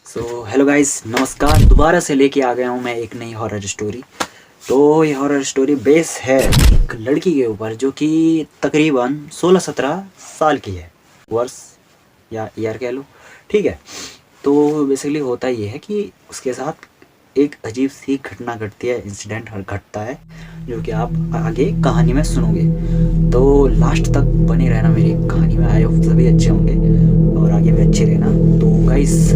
Hello guys, नमस्कार। दोबारा से लेके आ गया हूँ मैं एक नई हॉरर स्टोरी। तो ये हॉरर स्टोरी बेस है एक लड़की के ऊपर जो कि तकरीबन 16-17 साल की है, वर्ष या ईयर कह लो। ठीक है। तो बेसिकली होता ये है कि उसके साथ एक अजीब सी घटना घटती है, इंसिडेंट घटता है जो कि आप आगे कहानी में सुनोगे। तो लास्ट तक बने रहना मेरी कहानी में। आई होप सभी अच्छे होंगे और आगे भी अच्छे रहना। तो गाइस,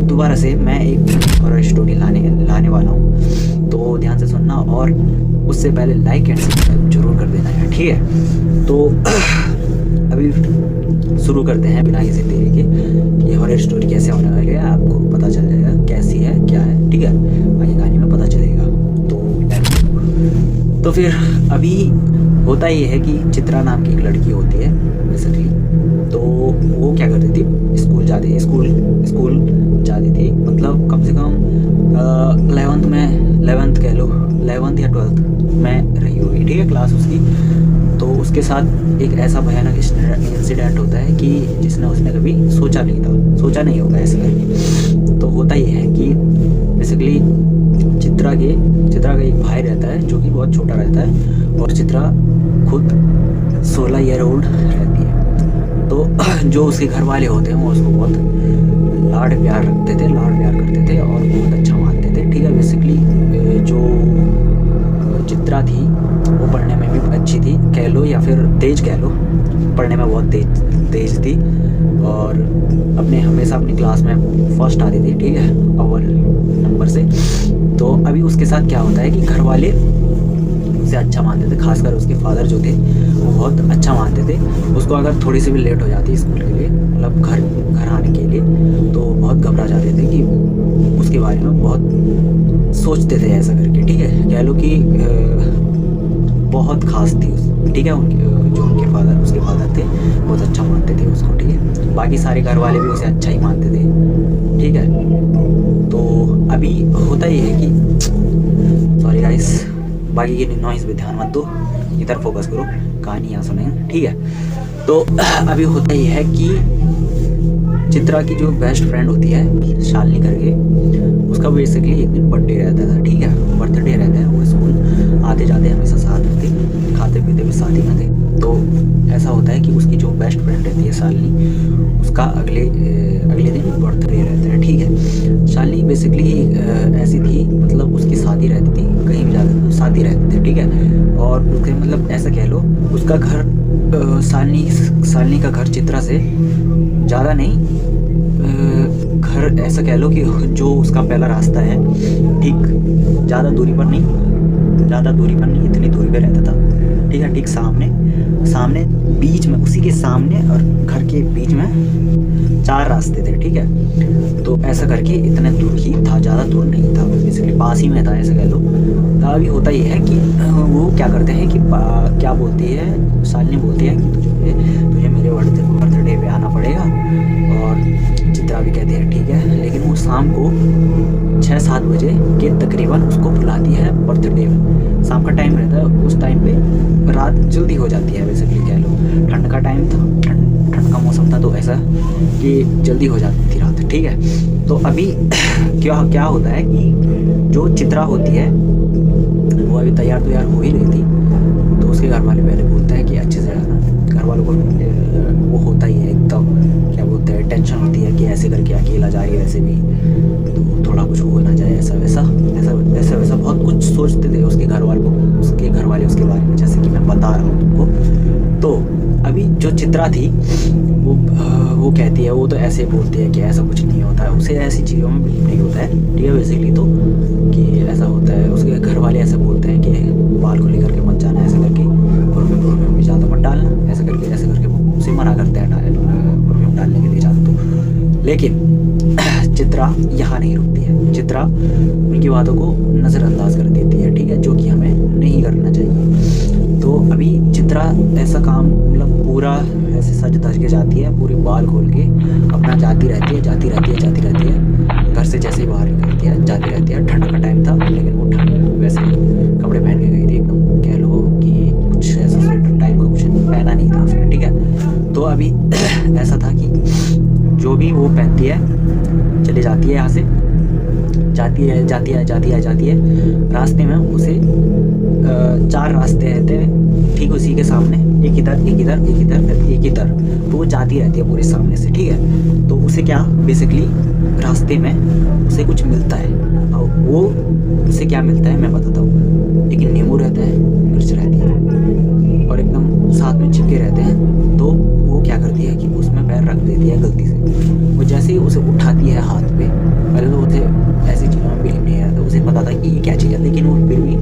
दोबारा से मैं एक हॉरर स्टोरी लाने वाला हूँ, तो ध्यान से सुनना और उससे पहले लाइक एंड सब्सक्राइब जरूर कर देना है, ठीक है। तो अभी शुरू करते हैं बिना किसी देरी के। ये हॉरर स्टोरी कैसे होने वाली है आपको पता चल जाएगा, कैसी है क्या है, ठीक है, आगे कहानी में पता चलेगा। तो फिर अभी होता ये है कि चित्रा नाम की एक लड़की होती है बेसिकली। तो वो क्या करती थी, स्कूल जाती थी, मतलब कम से कम 11th कह लो, 11th या 12th में रही होगी, ठीक है, क्लास उसकी। तो उसके साथ एक ऐसा भयानक इंसिडेंट होता है कि जिसने उसने कभी सोचा नहीं होगा ऐसे करके। तो होता ये है कि बेसिकली चित्रा का एक भाई रहता है जो कि बहुत छोटा रहता है, और चित्रा खुद 16 ईयर ओल्ड रहती है। तो जो उसके घर वाले होते हैं वो उसको बहुत लाड प्यार करते थे और बहुत अच्छा मानते थे, ठीक है। बेसिकली जो चित्रा थी वो पढ़ने में भी अच्छी थी कह लो, या फिर तेज कह लो, पढ़ने में बहुत तेज थी और हमेशा अपनी क्लास में फर्स्ट आती थी, ठीक है, अव्वल नंबर से। तो अभी उसके साथ क्या होता है कि घर वाले उसे अच्छा मानते थे, खासकर उसके फादर जो थे वो बहुत अच्छा मानते थे उसको। अगर थोड़ी सी भी लेट हो जाती स्कूल के लिए, मतलब घर आने के लिए, तो बहुत घबरा जाते थे कि उसके बारे में बहुत सोचते थे ऐसा करके, ठीक है। कह लो कि बहुत खास थी ठीक है, उसके फादर थे, बहुत अच्छा मानते थे उसको, ठीक है। बाकी सारे घर वाले भी उसे अच्छा ही मानते थे, ठीक है। तो अभी होता ये है कि सॉरी गाइस, बाकी की नॉइज़ पे ध्यान मत दो, इधर फोकस करो, कहानी यहाँ सुनेंगे, ठीक है। तो अभी होता ये है कि चित्रा की जो बेस्ट फ्रेंड होती है शालिनी करके, उसका बेसिकली एक दिन बर्थडे रहता था, ठीक है, बर्थडे रहता है। वो स्कूल आते जाते हमेशा साथ में थे, खाते पीते भी साथ ही में थे। तो ऐसा होता है कि उसकी जो बेस्ट फ्रेंड रहती है शालिनी, उसका अगले दिन बर्थडे रहता है, ठीक है। शालिनी बेसिकली ऐसी थी, मतलब उसकी शादी रहती थी, कहीं भी जाते थे तो शादी रहती थी, ठीक है। और उसके मतलब ऐसा कह लो, उसका घर शालिनी का घर चित्रा से ज़्यादा नहीं, घर ऐसा कह लो कि जो उसका पहला रास्ता है, ठीक ज़्यादा दूरी पर नहीं, इतनी दूरी पे रहता था, ठीक है। ठीक सामने बीच में, उसी के सामने और घर के बीच में 4 रास्ते थे, ठीक है। तो ऐसा करके इतने दूर ही था, ज़्यादा दूर नहीं था, बेसिकली पास ही में था ऐसा कह लो। तो अभी होता ये है कि वो क्या करते हैं कि क्या बोलती है, शालिनी बोलती है कि तुझे मेरे बर्थडे पे आना पड़ेगा, और चित्रा भी कहती है ठीक है। लेकिन वो शाम को 6-7 बजे के तकरीबन उसको बुलाती है बर्थडे में। शाम का टाइम रहता है, उस टाइम पे रात जल्दी हो जाती है, बेसिकली कह लो ठंड का टाइम था, ठंड का मौसम था, तो ऐसा कि जल्दी हो जाती थी रात, ठीक है। तो अभी क्या होता है कि जो चित्रा होती है वो अभी तैयार हो ही रही थी। तो उसके घर वाले पहले बोलते हैं कि अच्छे से रहना। घर वालों को वो होता ही है एकदम, क्या बोलते हैं, टेंशन होती है कि ऐसे करके अकेला जा रही है, वैसे भी तो थोड़ा कुछ हो ना जाए, ऐसा वैसा बहुत कुछ सोचते थे उसके घर वाले उसके बारे में, जैसे कि मैं बता रहा हूँ तुमको। तो अभी जो चित्रा थी वो कहती है, वो तो ऐसे बोलती है कि ऐसा कुछ नहीं होता है, उसे ऐसी चीज़ों में बिलीव नहीं होता है, ठीक है, बेसिकली तो कि ऐसा होता है। उसके घर वाले ऐसे बोलते हैं कि बाल को लेकर के मत जाना, ऐसे करके परफ्यूम भी ज़्यादा मत डालना, ऐसे करके वो उसे मना करते हैं परफ्यूम डालने के लिए ज़्यादा। तो लेकिन चित्रा यहाँ नहीं रुकती है, चित्रा उनकी बातों को नज़रअंदाज कर देती है, ठीक है, जो कि हमें नहीं करना चाहिए। तो अभी चित्रा ऐसा काम, मतलब पूरा ऐसे सज धज के जाती है, पूरे बाल खोल के अपना जाती रहती है, घर से जैसे ही बाहर निकलती है जाती रहती है। ठंड का टाइम था, लेकिन वो ठंड वैसे कपड़े पहन के गई थी, एकदम कह लो कि कुछ ऐसा स्वेटर टाइप का कुछ पहना नहीं था उसने, ठीक है। तो अभी ऐसा था कि जो भी वो पहनती है चले जाती है यहाँ से, जाती है। रास्ते में उसे 4 रास्ते रहते हैं ठीक उसी के सामने, एक इधर। तो वो जाती रहती है पूरे सामने से, ठीक है। तो उसे क्या बेसिकली रास्ते में उसे कुछ मिलता है, और वो उसे क्या मिलता है मैं बताता हूँ। एक नींबू रहता है, मिर्च रहती है और एकदम साथ में चिपके रहते हैं। तो वो क्या करती है कि उसमें पैर रख देती है गलती से। वो जैसे ही उसे उठाती है हाथ पे, पहले तो उसे ऐसी चीज़ों में बिलीव नहीं आता, उसे पता था कि ये क्या चीज़ है, लेकिन वो फिर भी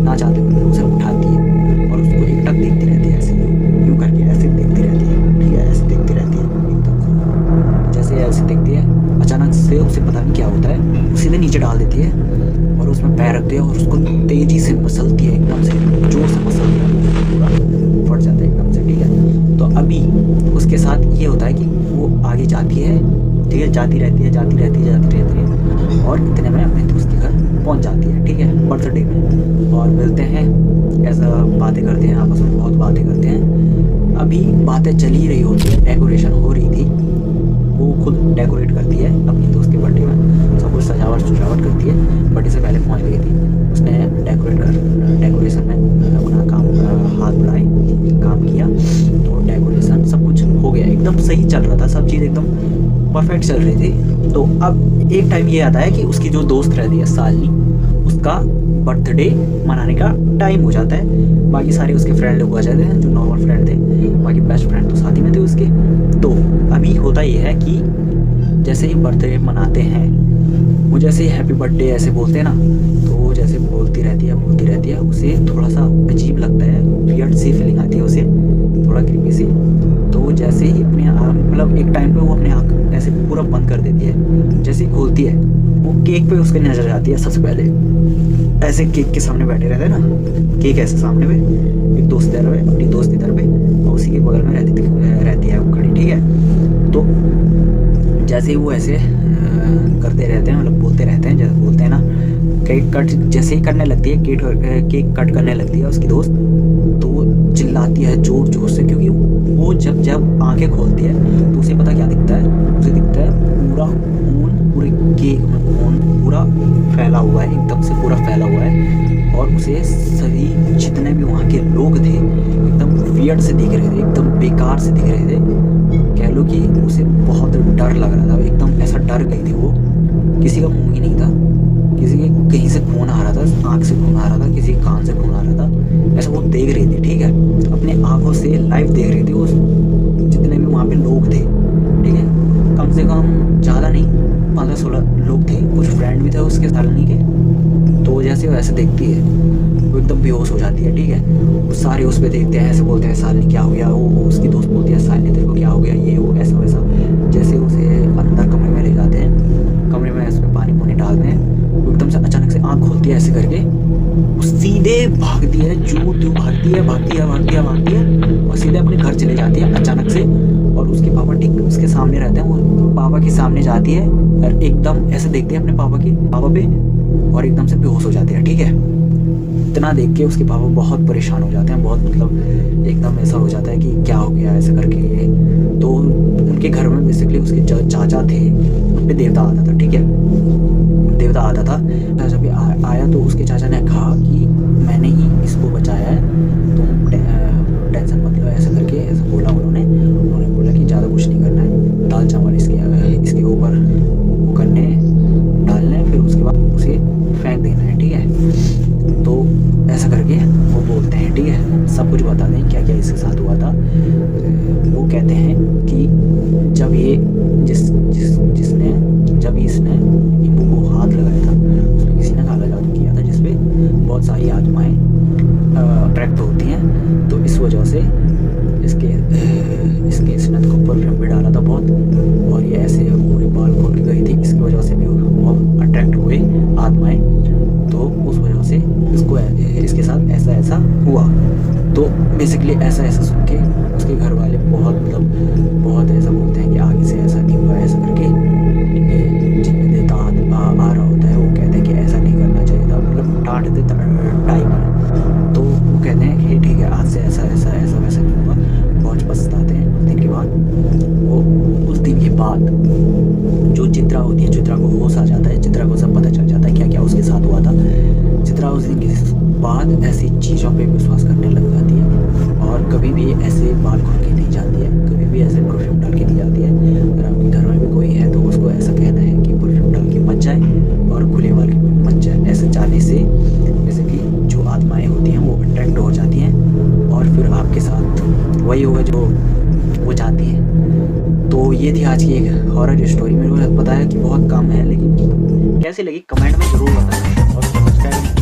ना चाहते हुए उसे उठाती है और उसको एकटक देखती रहती है, ऐसे यूँ करके ऐसे देखती रहती है, ठीक है, ऐसे देखती रहती है एकदम से। जैसे ऐसे देखती है, अचानक से उसे पता नहीं क्या होता है, वो सीधे नीचे डाल देती है और उसमें पैर रखती है और उसको तेज़ी से मसलती है, एकदम से जोर से मसलती है, पूरा फट जाता है एकदम से, ठीक है। तो अभी उसके साथ ये होता है कि वो आगे जाती है, ठीक है, जाती रहती है और इतने में अपने दोस्त के घर पहुंच जाती है, ठीक है, बर्थडे में। और मिलते हैं, ऐसा बातें करते हैं, आपस में बहुत बातें करते हैं। अभी बातें चल ही रही होती है, डेकोरेशन हो रही थी, वो खुद डेकोरेट करती है अपनी दोस्त के बर्थडे में, सब कुछ सजावट करती है। बर्थडे से पहले पहुंच गई थी, उसने डेकोरेशन में अपना काम हाथ बढ़ाए, काम किया, तो डेकोरेशन सब कुछ हो गया, एकदम सही चल रहा था, सब चीज़ एकदम परफेक्ट चल रही थी। तो अब एक टाइम ये आता है कि उसकी जो दोस्त रहती है शालिनी, उसका बर्थडे मनाने का टाइम हो जाता है। बाकी सारे उसके फ्रेंड लोग आ जाते हैं जो नॉर्मल फ्रेंड थे, बाकी बेस्ट फ्रेंड तो साथ ही में थे उसके। तो अभी होता ये है कि जैसे ही बर्थडे मनाते हैं, वो जैसे ही हैप्पी बर्थडे ऐसे बोलते हैं ना, तो वो जैसे बोलती रहती है, उसे थोड़ा सा अजीब लगता है, वियर्ड सी फीलिंग आती है उसे, थोड़ा क्रीपी सी। तो वो जैसे ही अपने आँख, मतलब एक टाइम पे वो अपने आँख ऐसे पूरा बंद कर देती है, जैसे ही खोलती है वो केक पे उसके नजर आती है सबसे पहले। ऐसे केक के सामने बैठे रहते हैं ना, केक ऐसे सामने पे, एक दोस्त इधर पे, अपनी दोस्त इधर पे, और उसी के बगल में रहती है वो खड़ी, ठीक है। तो जैसे ही वो ऐसे करते रहते हैं, मतलब बोलते रहते हैं, जैसे बोलते हैं ना, केक कट जैसे ही करने लगती है, केक कट करने लगती है उसकी दोस्त, तो वो चिल्लाती है जोर से, क्योंकि वो जब आंखें खोलती है तो उसे पता क्या दिखता है, उसे दिखता है पूरा खून, पूरे केक में खून पूरा फैला हुआ है, एकदम से पूरा फैला हुआ है। और उसे सभी जितने भी वहाँ के लोग थे एकदम वियर्ड से दिख रहे थे, एकदम बेकार से दिख रहे थे, कह लो कि उसे बहुत डर लग रहा था, एकदम ऐसा डर गई थी वो, किसी का मुँह ही नहीं था, किसी के कहीं से खून आ रहा था, आँख से खून आ रहा था, किसी कान से खून आ रहा था, ऐसा वो देख रही थी, ठीक है, अपने आँखों से लाइव देख रही थी वो, जितने भी वहाँ पे लोग थे, ठीक है, कम से कम ज़्यादा नहीं 15-16 लोग थे, कुछ फ्रेंड भी थे उसके शालिनी के। तो जैसे वो ऐसे देखती है वो एकदम बेहोश हो जाती है, ठीक है, वो सारे उस पर देखते हैं, ऐसे बोलते हैं शालिनी क्या हो गया, वो उसकी दोस्त बोलती है शालिनी तेरे को क्या हो गया, ये वो ऐसा वैसा। जैसे उसे अंदर कमरे में ले जाते हैं, कमरे में उसमें पानी पुनी डालते हैं, वो एकदम से अचानक से आँख खोलती है ऐसे करके, वो सीधे भागती है, भागती है और सीधे अपने घर चले जाती है अचानक से। और उसके पापा ठीक उसके सामने रहते हैं, वो पापा के सामने जाती है और एकदम ऐसे देखते हैं अपने पापा पे और एकदम से बेहोश हो जाते हैं, ठीक है। इतना देख के उसके पापा बहुत परेशान हो जाते हैं, बहुत मतलब एकदम ऐसा हो जाता है कि क्या हो गया ऐसे करके। तो उनके घर में बेसिकली उसके चाचा थे, उन पे देवता आता था, ठीक है, देवता आता था। चाचा भी आया तो उसके चाचा ने कहा कि मैंने ही इसको बचाया है, तुम टेंशन मत लो, ऐसा करके ऐसा बोला उन्होंने बोला कि ज़्यादा कुछ नहीं करना है, दाल चावल इसके ऊपर वो करने डालने, फिर उसके बाद उसे फेंक देना है, ठीक है। तो ऐसा करके वो बोलते हैं, ठीक है, सब कुछ बता दें क्या क्या इसके साथ हुआ था। वो कहते हैं कि जब ये जब इसने नींबू को हाथ लगाया था, उसमें किसी ने काला जादू किया था, जिसपे बहुत सारी आत्माएं अट्रैक्ट होती हैं। तो इस वजह से इसने तो परफ्यूम भी डाला था बहुत, और ये ऐसे पूरे बाल खोल के गई थी, इसकी वजह से भी बहुत अट्रैक्ट हुए आत्माएं। तो उस वजह से इसके साथ ऐसा हुआ। तो बेसिकली ऐसा सुन के उसके घर वाले बहुत ऐसा बोलते हैं कि आगे से ऐसा नहीं हुआ, ऐसा करके जिनमें देवता आ रहा होता है वो कहते हैं कि ऐसा नहीं करना चाहिए था, मतलब डांट देता टाइम में। तो वो कहते हैं कि ठीक है, आज से ऐसा वैसा नहीं हुआ, बहुत पछताते हैं। उस दिन के बाद जो चित्रा होती है, चित्रा को होश आ जाता है, चित्रा को सब पता चल जाता है क्या क्या उसके साथ हुआ था। चित्रा उस दिन के बाद ऐसी चीज़ों पे विश्वास करने लग जाती है और कभी भी ऐसे बाल खोल के नहीं जाती है, कभी भी ऐसे परफ्यूम डाल के नहीं जाती है। अगर आपके घर में भी कोई है तो उसको ऐसा कहना है कि परफ्यूम डाल के मत जाए और खुले बाल के मत जाए। ऐसे जाने से जैसे कि जो आत्माएं होती हैं वो अट्रैक्ट हो जाती हैं और फिर आपके साथ वही होगा जो वो चाहती हैं। तो ये थी आज की एक हॉरर स्टोरी। मेरे को पता है कि बहुत कम है, लेकिन कैसी लगी कमेंट में ज़रूर बताना और सब्सक्राइब